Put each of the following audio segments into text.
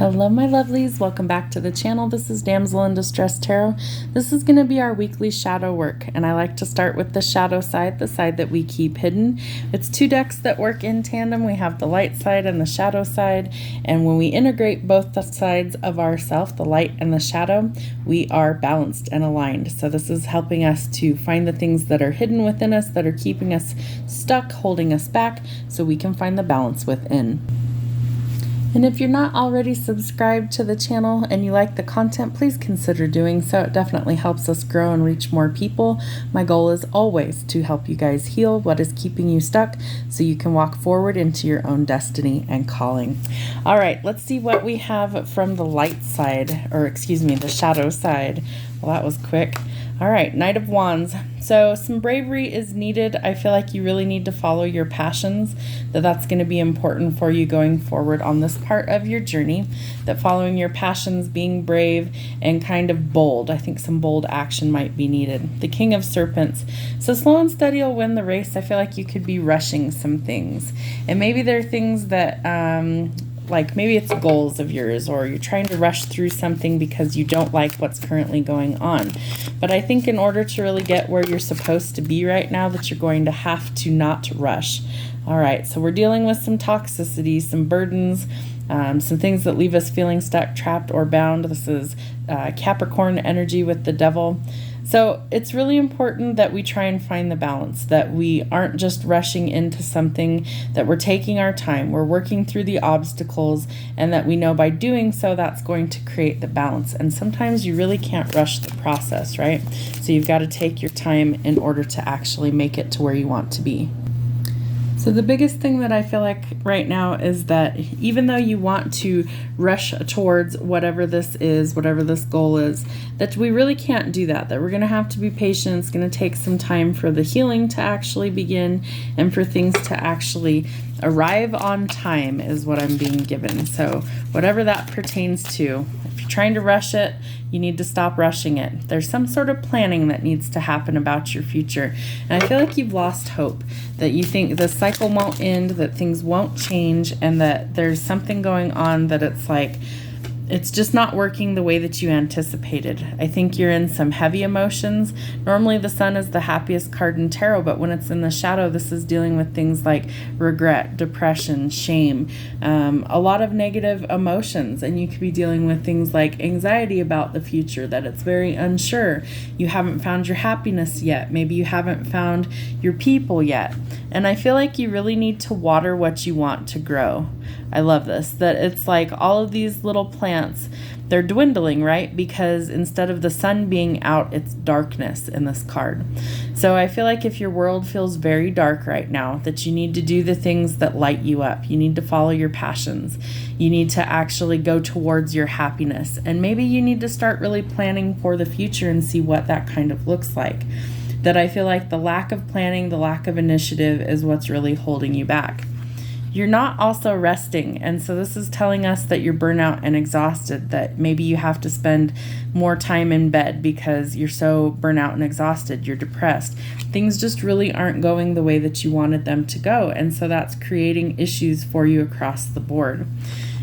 Hello my lovelies, welcome back to the channel. This is Damsel in Distress Tarot. This is going to be our weekly shadow work, and I like to start with the shadow side, the side that we keep hidden. It's two decks that work in tandem. We have the light side and the shadow side, and when we integrate both the sides of ourself, the light and the shadow, we are balanced and aligned. So this is helping us to find the things that are hidden within us, that are keeping us stuck, holding us back, so we can find the balance within. And if you're not already subscribed to the channel and you like the content, please consider doing so. It definitely helps us grow and reach more people. My goal is always to help you guys heal what is keeping you stuck so you can walk forward into your own destiny and calling. All right, let's see what we have from the light side, or excuse me, the shadow side. Well, that was quick. All right, Knight of Wands. So some bravery is needed. I feel like you really need to follow your passions, that's going to be important for you going forward on this part of your journey, that following your passions, being brave and kind of bold. I think some bold action might be needed. The King of Serpents. So slow and steady will win the race. I feel like you could be rushing some things. And maybe there are things that, like maybe it's goals of yours, or you're trying to rush through something because you don't like what's currently going on. But I think in order to really get where you're supposed to be right now, that you're going to have to not rush. All right, so we're dealing with some toxicity, some burdens, some things that leave us feeling stuck, trapped, or bound. This is Capricorn energy with the Devil. So it's really important that we try and find the balance, that we aren't just rushing into something, that we're taking our time, we're working through the obstacles, and that we know by doing so that's going to create the balance. And sometimes you really can't rush the process, right? So you've got to take your time in order to actually make it to where you want to be. So the biggest thing that I feel like right now is that even though you want to rush towards whatever this is, whatever this goal is, that we really can't do that, that we're going to have to be patient. It's going to take some time for the healing to actually begin and for things to actually arrive on time is what I'm being given. So whatever that pertains to, if you're trying to rush it, you need to stop rushing it. There's some sort of planning that needs to happen about your future. And I feel like you've lost hope, that you think the cycle won't end, that things won't change, and that there's something going on that it's like, it's just not working the way that you anticipated. I think you're in some heavy emotions. Normally the Sun is the happiest card in tarot, but when it's in the shadow, this is dealing with things like regret, depression, shame, a lot of negative emotions. And you could be dealing with things like anxiety about the future, that it's very unsure. You haven't found your happiness yet. Maybe you haven't found your people yet. And I feel like you really need to water what you want to grow. I love this, that it's like all of these little plants, they're dwindling, right? Because instead of the sun being out, it's darkness in this card. So I feel like if your world feels very dark right now, that you need to do the things that light you up. You need to follow your passions. You need to actually go towards your happiness. And maybe you need to start really planning for the future and see what that kind of looks like. That I feel like the lack of planning, the lack of initiative is what's really holding you back. You're not also resting, and so this is telling us that you're burnout and exhausted, that maybe you have to spend more time in bed because you're so burnout and exhausted, you're depressed. Things just really aren't going the way that you wanted them to go, and so that's creating issues for you across the board.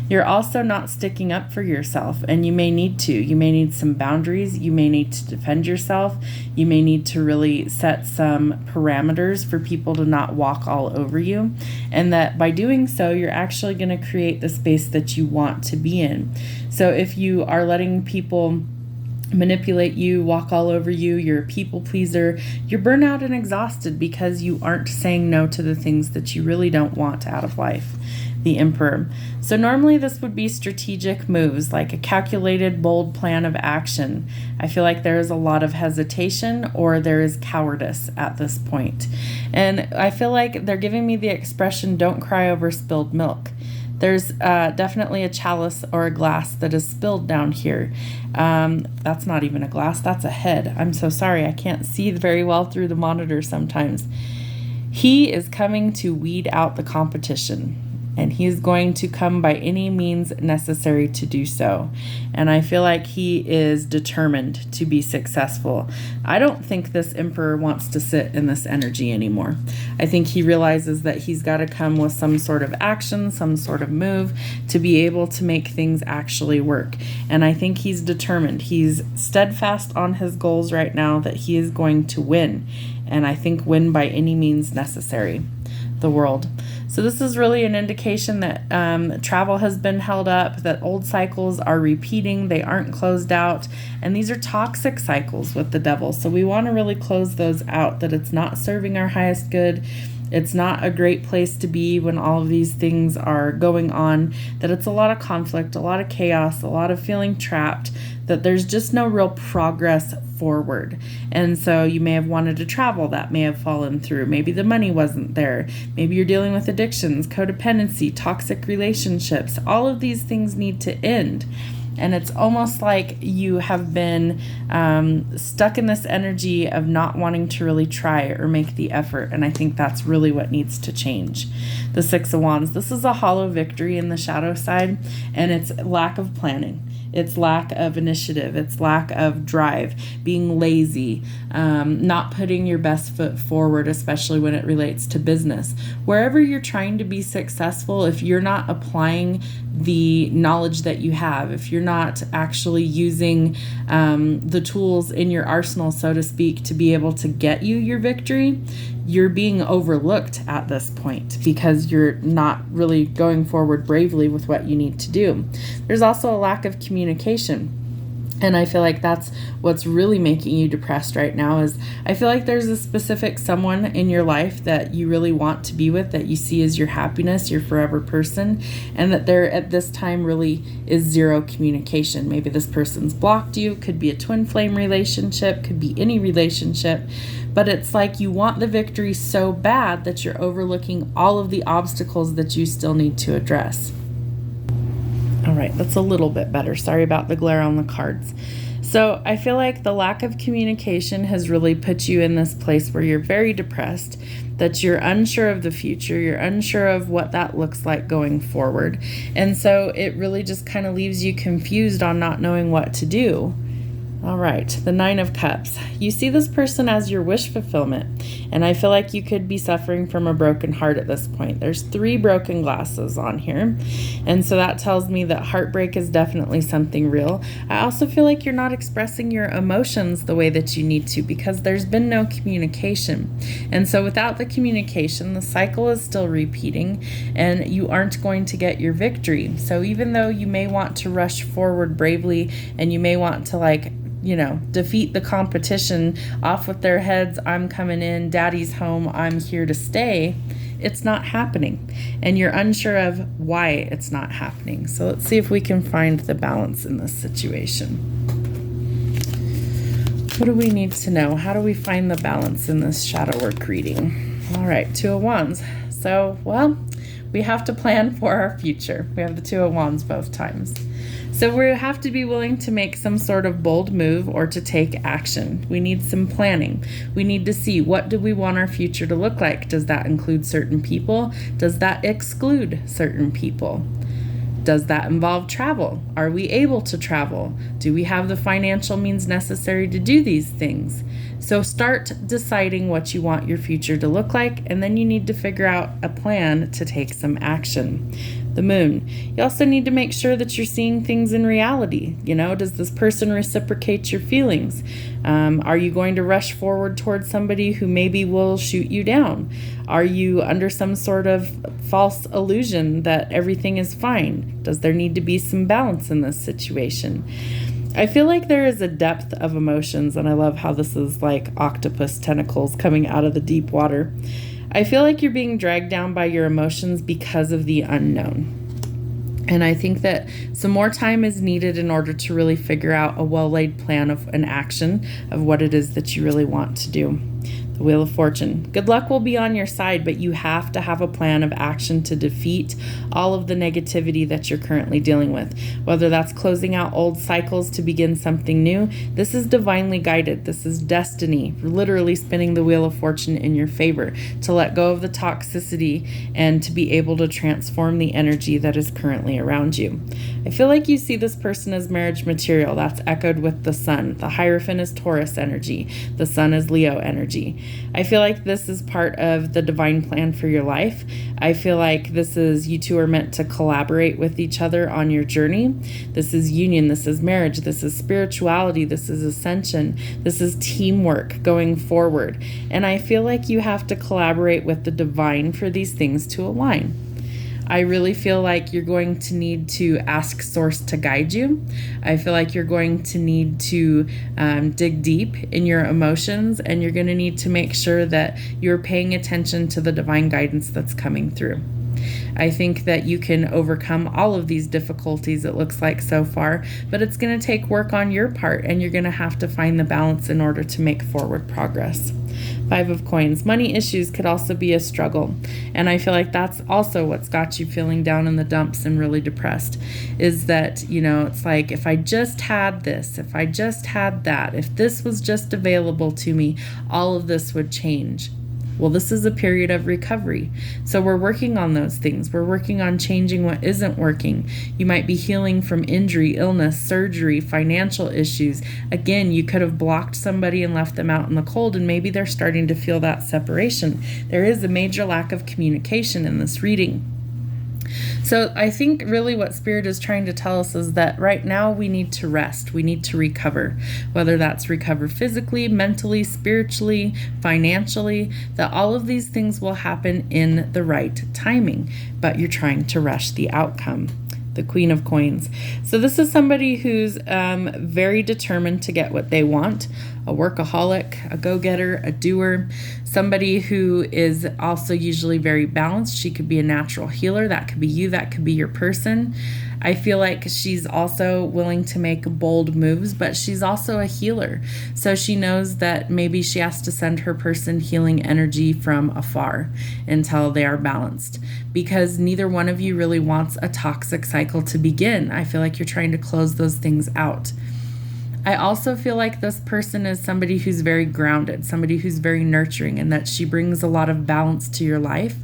You're also not sticking up for yourself, and you may need to. You may need some boundaries. You may need to defend yourself. You may need to really set some parameters for people to not walk all over you. And that by doing so, you're actually going to create the space that you want to be in. So if you are letting people manipulate you, walk all over you, you're a people pleaser, you're burnout and exhausted because you aren't saying no to the things that you really don't want out of life. The Emperor. So normally this would be strategic moves, like a calculated, bold plan of action. I feel like there is a lot of hesitation, or there is cowardice at this point. And I feel like they're giving me the expression, don't cry over spilled milk. There's definitely a chalice or a glass that is spilled down here. That's not even a glass, that's a head. I'm so sorry, I can't see very well through the monitor sometimes. He is coming to weed out the competition. and he is going to come by any means necessary to do so. And I feel like he is determined to be successful. I don't think this Emperor wants to sit in this energy anymore. I think he realizes that he's got to come with some sort of action, some sort of move to be able to make things actually work. And I think he's determined. He's steadfast on his goals right now that he is going to win. And I think win by any means necessary. The World. So this is really an indication that travel has been held up, that old cycles are repeating, they aren't closed out, and these are toxic cycles with the Devil. So we want to really close those out, that it's not serving our highest good. It's not a great place to be when all of these things are going on, that it's a lot of conflict, a lot of chaos, a lot of feeling trapped, that there's just no real progress forward. And so you may have wanted to travel, that may have fallen through. Maybe the money wasn't there. Maybe you're dealing with addictions, codependency, toxic relationships. All of these things need to end. And it's almost like you have been stuck in this energy of not wanting to really try or make the effort. And I think that's really what needs to change. The Six of Wands. This is a hollow victory in the shadow side, and it's lack of planning. It's lack of initiative. It's lack of drive, being lazy, not putting your best foot forward, especially when it relates to business. Wherever you're trying to be successful, if you're not applying the knowledge that you have, if you're not actually using the tools in your arsenal, so to speak, to be able to get you your victory, you're being overlooked at this point because you're not really going forward bravely with what you need to do. There's also a lack of communication. And I feel like that's what's really making you depressed right now. Is I feel like there's a specific someone in your life that you really want to be with, that you see as your happiness, your forever person, and that there at this time really is zero communication. Maybe this person's blocked you, could be a twin flame relationship, could be any relationship, but it's like you want the victory so bad that you're overlooking all of the obstacles that you still need to address. All right, that's a little bit better. Sorry about the glare on the cards. So I feel like the lack of communication has really put you in this place where you're very depressed, that you're unsure of the future, you're unsure of what that looks like going forward. And so it really just kind of leaves you confused on not knowing what to do. All right, the Nine of Cups. You see this person as your wish fulfillment, and I feel like you could be suffering from a broken heart at this point. There's 3 broken glasses on here, and so that tells me that heartbreak is definitely something real. I also feel like you're not expressing your emotions the way that you need to because there's been no communication. And so without the communication, the cycle is still repeating, and you aren't going to get your victory. So even though you may want to rush forward bravely, and you may want to defeat the competition off with their heads, I'm coming in, daddy's home, I'm here to stay, it's not happening. And you're unsure of why it's not happening. So let's see if we can find the balance in this situation. What do we need to know? How do we find the balance in this shadow work reading? All right, Two of Wands. So, we have to plan for our future. We have the Two of Wands both times. So we have to be willing to make some sort of bold move or to take action. We need some planning. We need to see, what do we want our future to look like? Does that include certain people? Does that exclude certain people? Does that involve travel? Are we able to travel? Do we have the financial means necessary to do these things? So start deciding what you want your future to look like, and then you need to figure out a plan to take some action. The Moon. You also need to make sure that you're seeing things in reality. Does this person reciprocate your feelings? Are you going to rush forward towards somebody who maybe will shoot you down? Are you under some sort of false illusion that everything is fine? Does there need to be some balance in this situation? I feel like there is a depth of emotions, and I love how this is like octopus tentacles coming out of the deep water. I feel like you're being dragged down by your emotions because of the unknown. And I think that some more time is needed in order to really figure out a well-laid plan of an action of what it is that you really want to do. The Wheel of Fortune. Good luck will be on your side, but you have to have a plan of action to defeat all of the negativity that you're currently dealing with. Whether that's closing out old cycles to begin something new, this is divinely guided. This is destiny, literally spinning the Wheel of Fortune in your favor, to let go of the toxicity and to be able to transform the energy that is currently around you. I feel like you see this person as marriage material. That's echoed with the Sun. The Hierophant is Taurus energy. The Sun is Leo energy. I feel like this is part of the divine plan for your life. I feel like this is, you two are meant to collaborate with each other on your journey. This is union. This is marriage. This is spirituality. This is ascension. This is teamwork going forward. And I feel like you have to collaborate with the divine for these things to align. I really feel like you're going to need to ask Source to guide you. I feel like you're going to need to dig deep in your emotions, and you're going to need to make sure that you're paying attention to the divine guidance that's coming through. I think that you can overcome all of these difficulties, it looks like so far, but it's going to take work on your part, and you're going to have to find the balance in order to make forward progress. 5 of Coins. Money issues could also be a struggle. And I feel like that's also what's got you feeling down in the dumps and really depressed, is that, it's like, if I just had this, if I just had that, if this was just available to me, all of this would change. Well, this is a period of recovery. So we're working on those things. We're working on changing what isn't working. You might be healing from injury, illness, surgery, financial issues. Again, you could have blocked somebody and left them out in the cold, and maybe they're starting to feel that separation. There is a major lack of communication in this reading. So I think really what Spirit is trying to tell us is that right now we need to rest. We need to recover, whether that's recover physically, mentally, spiritually, financially, that all of these things will happen in the right timing, but you're trying to rush the outcome. The Queen of Coins. So this is somebody who's very determined to get what they want, a workaholic, a go-getter, a doer, somebody who is also usually very balanced. She could be a natural healer. That could be you. That could be your person. I feel like she's also willing to make bold moves, but she's also a healer. So she knows that maybe she has to send her person healing energy from afar until they are balanced, because neither one of you really wants a toxic cycle to begin. I feel like you're trying to close those things out. I also feel like this person is somebody who's very grounded, somebody who's very nurturing, and that she brings a lot of balance to your life.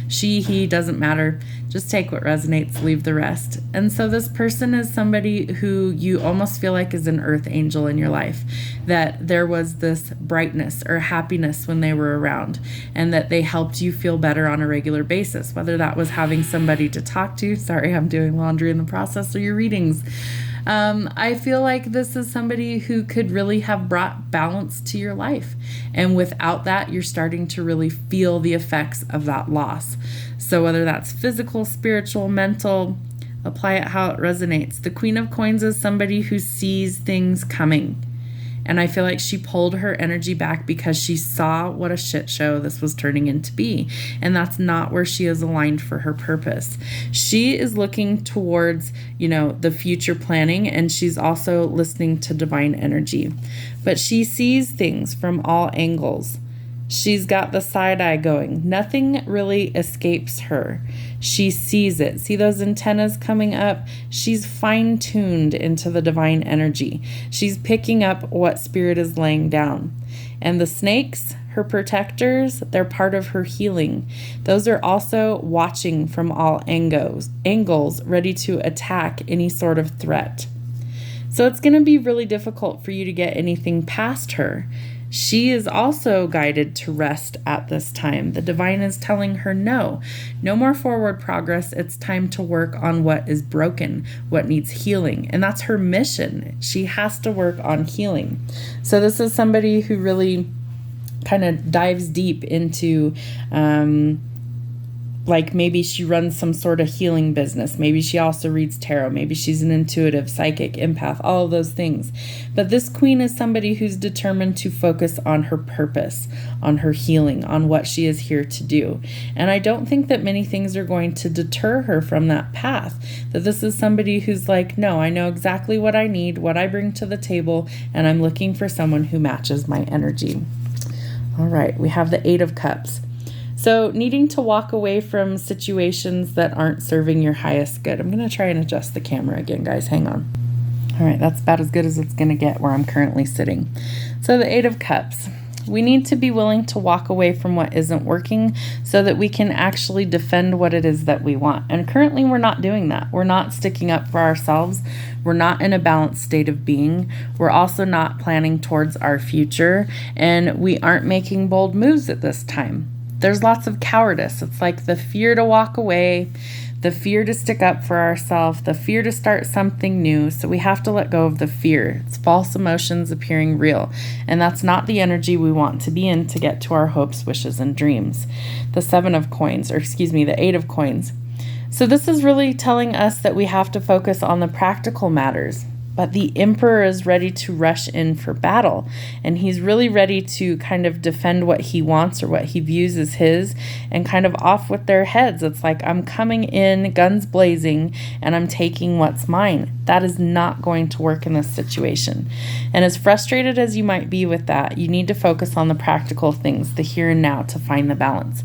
She, he, doesn't matter. Just take what resonates, leave the rest. And so this person is somebody who you almost feel like is an earth angel in your life, that there was this brightness or happiness when they were around, and that they helped you feel better on a regular basis, whether that was having somebody to talk to. Sorry, I'm doing laundry in the process of your readings. I feel like this is somebody who could really have brought balance to your life. And without that, you're starting to really feel the effects of that loss. So whether that's physical, spiritual, mental, apply it how it resonates. The Queen of Coins is somebody who sees things coming. And I feel like she pulled her energy back because she saw what a shit show this was turning into be. And that's not where she is aligned for her purpose. She is looking towards, the future planning, and she's also listening to divine energy. But she sees things from all angles. She's got the side eye going. Nothing really escapes her. She sees it. See those antennas coming up? She's fine-tuned into the divine energy. She's picking up what Spirit is laying down. And the snakes, her protectors, they're part of her healing. Those are also watching from all angles, ready to attack any sort of threat. So it's going to be really difficult for you to get anything past her. She is also guided to rest at this time. The divine is telling her no more forward progress. It's time to work on what is broken, what needs healing. And that's her mission. She has to work on healing. So this is somebody who really kind of dives deep into like maybe she runs some sort of healing business. Maybe she also reads tarot. Maybe she's an intuitive, psychic, empath, all of those things. But this queen is somebody who's determined to focus on her purpose, on her healing, on what she is here to do. And I don't think that many things are going to deter her from that path. That this is somebody who's like, no, I know exactly what I need, what I bring to the table, and I'm looking for someone who matches my energy. All right, we have the 8 of Cups. So needing to walk away from situations that aren't serving your highest good. I'm going to try and adjust the camera again, guys. Hang on. All right, that's about as good as it's going to get where I'm currently sitting. So the 8 of Cups. We need to be willing to walk away from what isn't working so that we can actually defend what it is that we want. And currently we're not doing that. We're not sticking up for ourselves. We're not in a balanced state of being. We're also not planning towards our future, and we aren't making bold moves at this time. There's lots of cowardice. It's like the fear to walk away, the fear to stick up for ourselves, the fear to start something new. So we have to let go of the fear. It's false emotions appearing real. And that's not the energy we want to be in to get to our hopes, wishes, and dreams. The 7 of Coins, the 8 of Coins. So this is really telling us that we have to focus on the practical matters. But the Emperor is ready to rush in for battle, and he's really ready to kind of defend what he wants or what he views as his, and kind of off with their heads. It's like, I'm coming in guns blazing and I'm taking what's mine. That is not going to work in this situation. And as frustrated as you might be with that, you need to focus on the practical things, the here and now, to find the balance.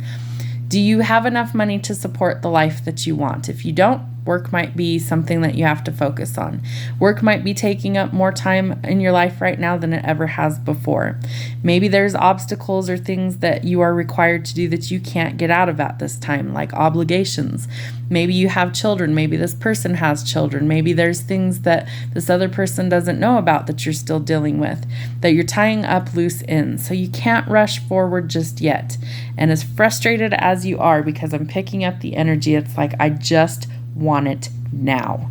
Do you have enough money to support the life that you want? If you don't, work might be something that you have to focus on. Work might be taking up more time in your life right now than it ever has before. Maybe there's obstacles or things that you are required to do that you can't get out of at this time, like obligations. Maybe you have children. Maybe this person has children. Maybe there's things that this other person doesn't know about that you're still dealing with, that you're tying up loose ends. So you can't rush forward just yet. And as frustrated as you are, because I'm picking up the energy, it's like, I just want it now.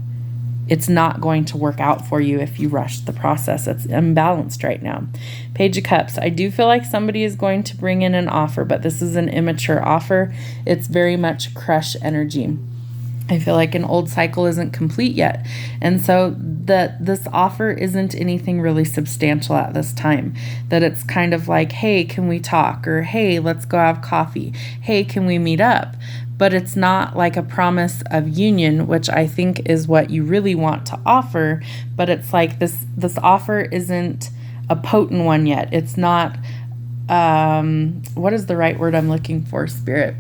It's not going to work out for you if you rush the process. It's imbalanced right now. Page of Cups. I do feel like somebody is going to bring in an offer, but this is an immature offer. It's very much crush energy. I feel like an old cycle isn't complete yet. And so that this offer isn't anything really substantial at this time. That it's kind of like, hey, can we talk? Or hey, let's go have coffee. Hey, can we meet up? But it's not like a promise of union, which I think is what you really want to offer. But it's like this offer isn't a potent one yet. It's not, what is the right word I'm looking for, Spirit?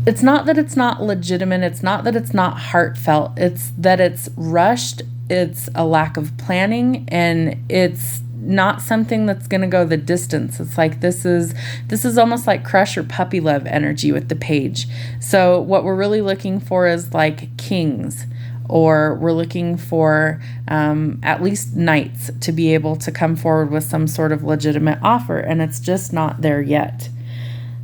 It's not that it's not legitimate. It's not that it's not heartfelt. It's that it's rushed. It's a lack of planning, and it's not something that's going to go the distance. It's like this is almost like crush or puppy love energy with the page. So what we're really looking for is like kings, or we're looking for at least knights to be able to come forward with some sort of legitimate offer, and it's just not there yet.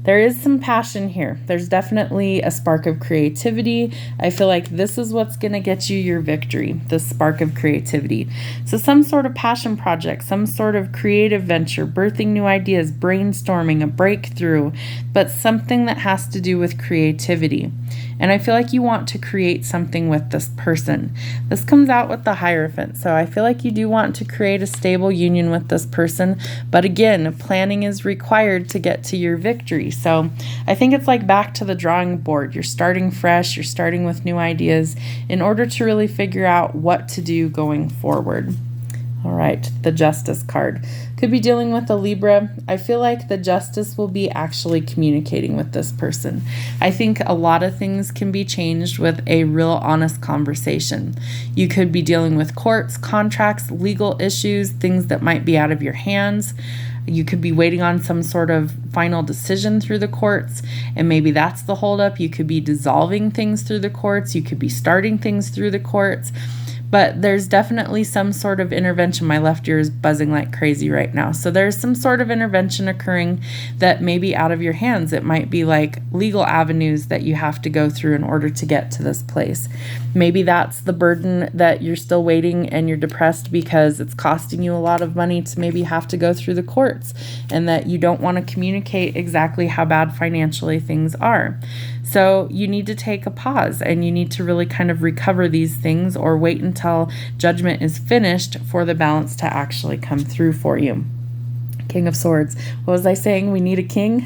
There is some passion here. There's definitely a spark of creativity. I feel like this is what's going to get you your victory, the spark of creativity. So some sort of passion project, some sort of creative venture, birthing new ideas, brainstorming, a breakthrough, but something that has to do with creativity. And I feel like you want to create something with this person. This comes out with the Hierophant. So I feel like you do want to create a stable union with this person. But again, planning is required to get to your victory. So I think it's like back to the drawing board. You're starting fresh. You're starting with new ideas in order to really figure out what to do going forward. All right, the Justice card. Could be dealing with a Libra. I feel like the Justice will be actually communicating with this person. I think a lot of things can be changed with a real honest conversation. You could be dealing with courts, contracts, legal issues, things that might be out of your hands. You could be waiting on some sort of final decision through the courts, and maybe that's the holdup. You could be dissolving things through the courts. You could be starting things through the courts. But there's definitely some sort of intervention. My left ear is buzzing like crazy right now. So there's some sort of intervention occurring that may be out of your hands. It might be like legal avenues that you have to go through in order to get to this place. Maybe that's the burden that you're still waiting and you're depressed because it's costing you a lot of money to maybe have to go through the courts, and that you don't want to communicate exactly how bad financially things are. So you need to take a pause, and you need to really kind of recover these things, or wait until judgment is finished for the balance to actually come through for you. King of Swords. What was I saying? We need a king?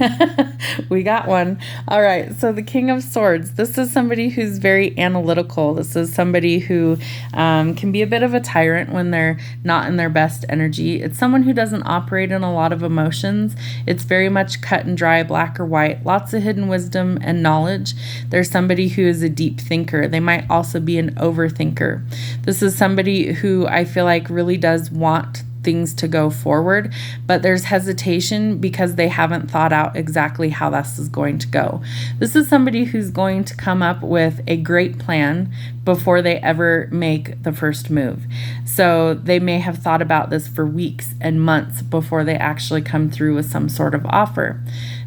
We got one. All right. So the King of Swords, this is somebody who's very analytical. This is somebody who can be a bit of a tyrant when they're not in their best energy. It's someone who doesn't operate in a lot of emotions. It's very much cut and dry, black or white, lots of hidden wisdom and knowledge. There's somebody who is a deep thinker. They might also be an overthinker. This is somebody who I feel like really does want things to go forward, but there's hesitation because they haven't thought out exactly how this is going to go. This is somebody who's going to come up with a great plan before they ever make the first move. So they may have thought about this for weeks and months before they actually come through with some sort of offer.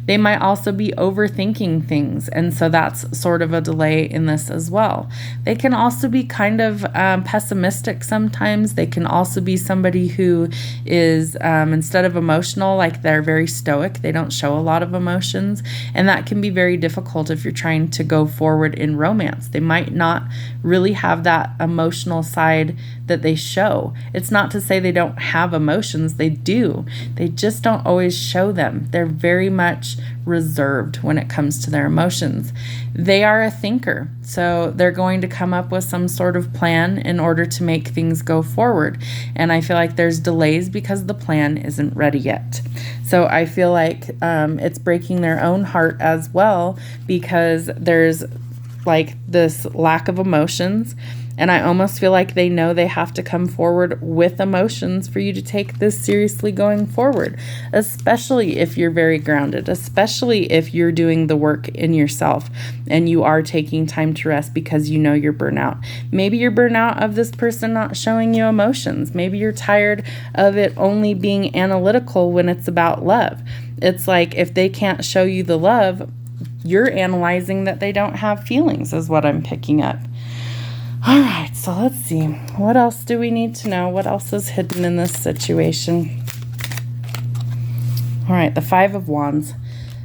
They might also be overthinking things, and so that's sort of a delay in this as well. They can also be kind of pessimistic sometimes. They can also be somebody who is, instead of emotional, like they're very stoic. They don't show a lot of emotions, and that can be very difficult if you're trying to go forward in romance. They might not really have that emotional side that they show. It's not to say they don't have emotions. They do. They just don't always show them. They're very much reserved when it comes to their emotions. They are a thinker, so they're going to come up with some sort of plan in order to make things go forward. And I feel like there's delays because the plan isn't ready yet. So I feel like it's breaking their own heart as well because there's like this lack of emotions. And I almost feel like they know they have to come forward with emotions for you to take this seriously going forward, especially if you're very grounded, especially if you're doing the work in yourself and you are taking time to rest because you know you're burnout. Maybe you're burnout of this person not showing you emotions. Maybe you're tired of it only being analytical when it's about love. It's like if they can't show you the love, you're analyzing that they don't have feelings is what I'm picking up. All right, so let's see. What else do we need to know? What else is hidden in this situation? All right, the Five of Wands.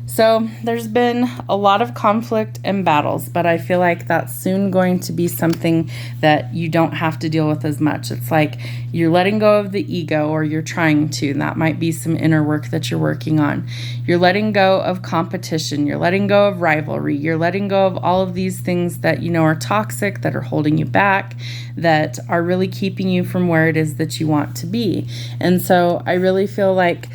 So there's been a lot of conflict and battles, but I feel like that's soon going to be something that you don't have to deal with as much. It's like you're letting go of the ego, or you're trying to, and that might be some inner work that you're working on. You're letting go of competition. You're letting go of rivalry. You're letting go of all of these things that you know are toxic, that are holding you back, that are really keeping you from where it is that you want to be. And so I really feel like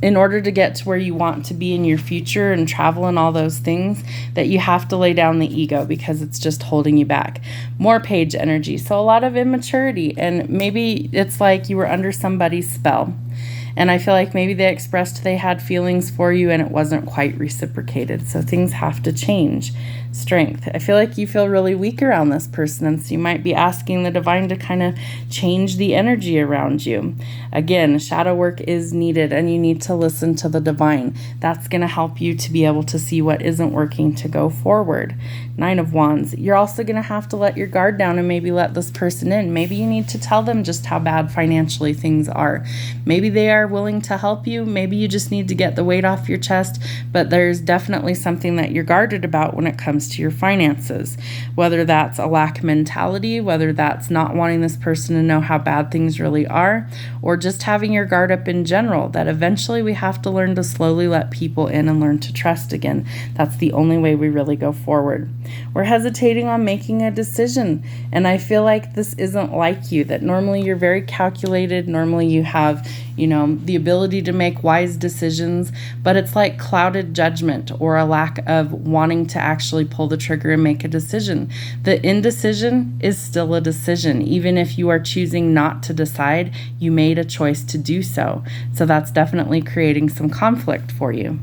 in order to get to where you want to be in your future and travel and all those things, that you have to lay down the ego because it's just holding you back. More Page energy. So a lot of immaturity, and maybe it's like you were under somebody's spell. And I feel like maybe they expressed they had feelings for you and it wasn't quite reciprocated. So things have to change. Strength. I feel like you feel really weak around this person, and so you might be asking the divine to kind of change the energy around you. Again, shadow work is needed, and you need to listen to the divine. That's going to help you to be able to see what isn't working to go forward. Nine of Wands. You're also going to have to let your guard down and maybe let this person in. Maybe you need to tell them just how bad financially things are. Maybe they are willing to help you. Maybe you just need to get the weight off your chest, but there's definitely something that you're guarded about when it comes to your finances, whether that's a lack mentality, whether that's not wanting this person to know how bad things really are, or just having your guard up in general, that eventually we have to learn to slowly let people in and learn to trust again. That's the only way we really go forward. We're hesitating on making a decision, and I feel like this isn't like you, that normally you're very calculated, normally you have the ability to make wise decisions, but it's like clouded judgment or a lack of wanting to actually pull the trigger and make a decision. The indecision is still a decision. Even if you are choosing not to decide, you made a choice to do so. So that's definitely creating some conflict for you.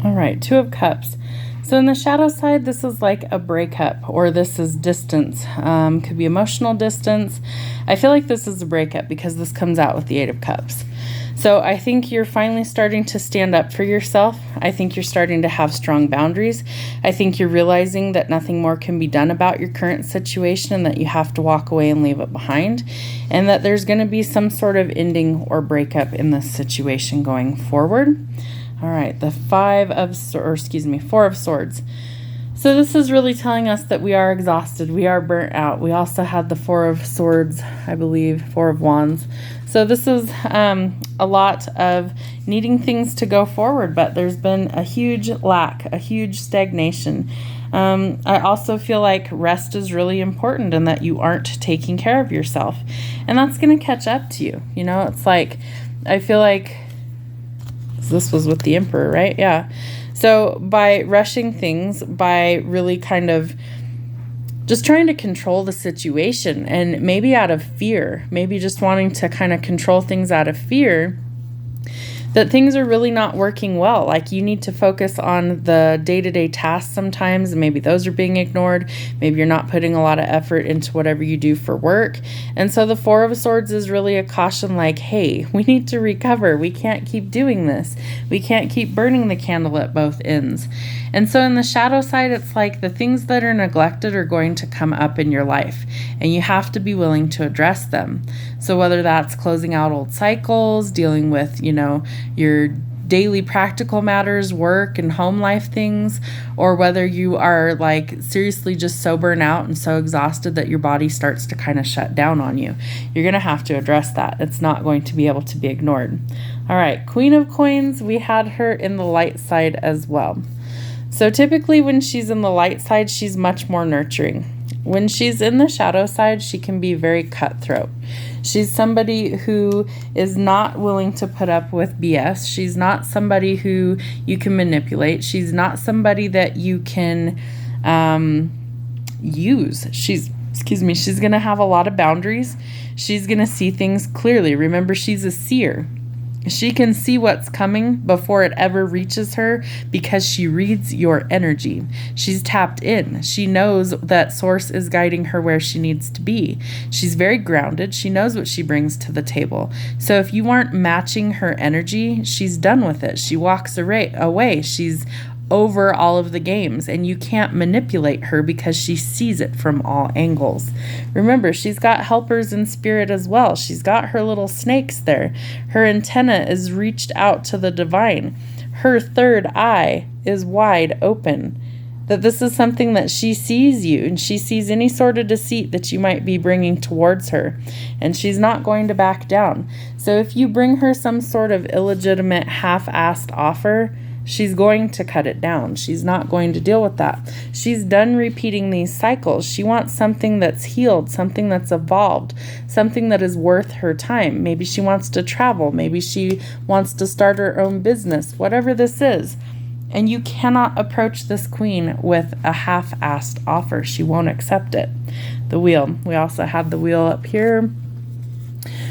All right, Two of Cups. So in the shadow side, this is like a breakup, or this is distance. Could be emotional distance. I feel like this is a breakup because this comes out with the Eight of Cups. So I think you're finally starting to stand up for yourself. I think you're starting to have strong boundaries. I think you're realizing that nothing more can be done about your current situation and that you have to walk away and leave it behind, and that there's going to be some sort of ending or breakup in this situation going forward. All right, the Four of Swords. So this is really telling us that we are exhausted. We are burnt out. We also had the Four of Swords, I believe, Four of Wands. So this is a lot of needing things to go forward, but there's been a huge lack, a huge stagnation. I also feel like rest is really important and that you aren't taking care of yourself. And that's going to catch up to you. You know, it's like, I feel like this was with the Emperor, right? Yeah. So by rushing things, by really kind of just trying to control the situation, and maybe out of fear, maybe just wanting to kind of control things out of fear, that things are really not working well. Like, you need to focus on the day-to-day tasks sometimes, and maybe those are being ignored. Maybe you're not putting a lot of effort into whatever you do for work. And so the Four of Swords is really a caution, like, hey, we need to recover. We can't keep doing this. We can't keep burning the candle at both ends. And so in the shadow side, it's like the things that are neglected are going to come up in your life, and you have to be willing to address them. So whether that's closing out old cycles, dealing with, you know, your daily practical matters, work and home life things, or whether you are like seriously just so burnt out and so exhausted that your body starts to kind of shut down on you, you're going to have to address that. It's not going to be able to be ignored. All right, Queen of Coins, we had her in the light side as well. So typically when she's in the light side, she's much more nurturing. When she's in the shadow side, she can be very cutthroat. She's somebody who is not willing to put up with BS. She's not somebody who you can manipulate. She's not somebody that you can use. She's going to have a lot of boundaries. She's going to see things clearly. Remember, she's a seer. She can see what's coming before it ever reaches her because she reads your energy. She's tapped in. She knows that source is guiding her where she needs to be. She's very grounded. She knows what she brings to the table. So if you aren't matching her energy, she's done with it. She walks away. She's over all of the games, and you can't manipulate her because she sees it from all angles. Remember, she's got helpers in spirit as well. She's got her little snakes there. Her antenna is reached out to the divine. Her third eye is wide open. That this is something that she sees you, and she sees any sort of deceit that you might be bringing towards her, and she's not going to back down. So if you bring her some sort of illegitimate half-assed offer, she's going to cut it down. She's not going to deal with that. She's done repeating these cycles. She wants something that's healed, something that's evolved, something that is worth her time. Maybe she wants to travel. Maybe she wants to start her own business, whatever this is. And you cannot approach this queen with a half-assed offer. She won't accept it. The wheel. We also have the wheel up here.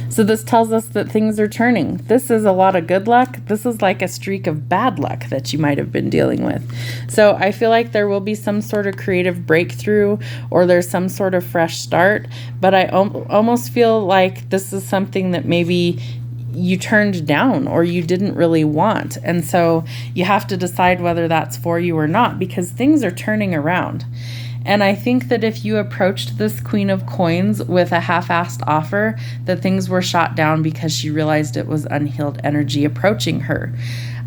So this tells us that things are turning. This is a lot of good luck. This is like a streak of bad luck that you might have been dealing with. So I feel like there will be some sort of creative breakthrough, or there's some sort of fresh start. But I almost feel like this is something that maybe you turned down or you didn't really want. And so you have to decide whether that's for you or not, because things are turning around. And I think that if you approached this Queen of Coins with a half-assed offer, that things were shot down because she realized it was unhealed energy approaching her.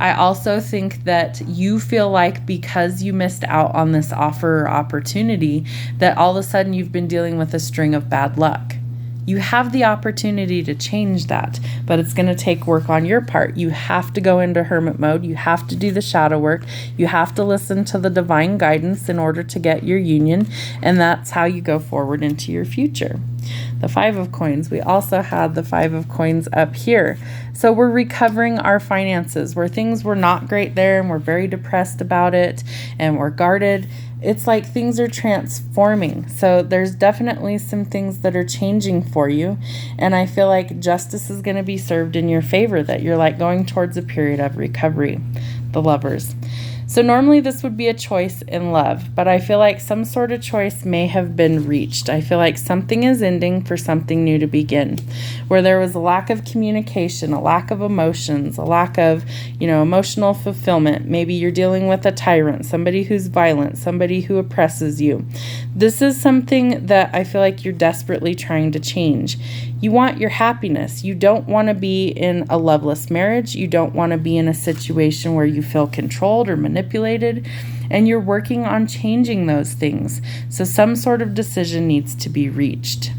I also think that you feel like because you missed out on this offer or opportunity, that all of a sudden you've been dealing with a string of bad luck. You have the opportunity to change that, but it's going to take work on your part. You have to go into hermit mode. You have to do the shadow work. You have to listen to the divine guidance in order to get your union, and that's how you go forward into your future. The Five of Coins. We also had the Five of Coins up here. So we're recovering our finances where things were not great there and we're very depressed about it and we're guarded. It's like things are transforming. So there's definitely some things that are changing for you. And I feel like justice is going to be served in your favor, that you're like going towards a period of recovery. The Lovers. So normally this would be a choice in love, but I feel like some sort of choice may have been reached. I feel like something is ending for something new to begin, where there was a lack of communication, a lack of emotions, a lack of, emotional fulfillment. Maybe you're dealing with a tyrant, somebody who's violent, somebody who oppresses you. This is something that I feel like you're desperately trying to change. You want your happiness. You don't want to be in a loveless marriage. You don't want to be in a situation where you feel controlled or manipulated. and you're working on changing those things. So some sort of decision needs to be reached.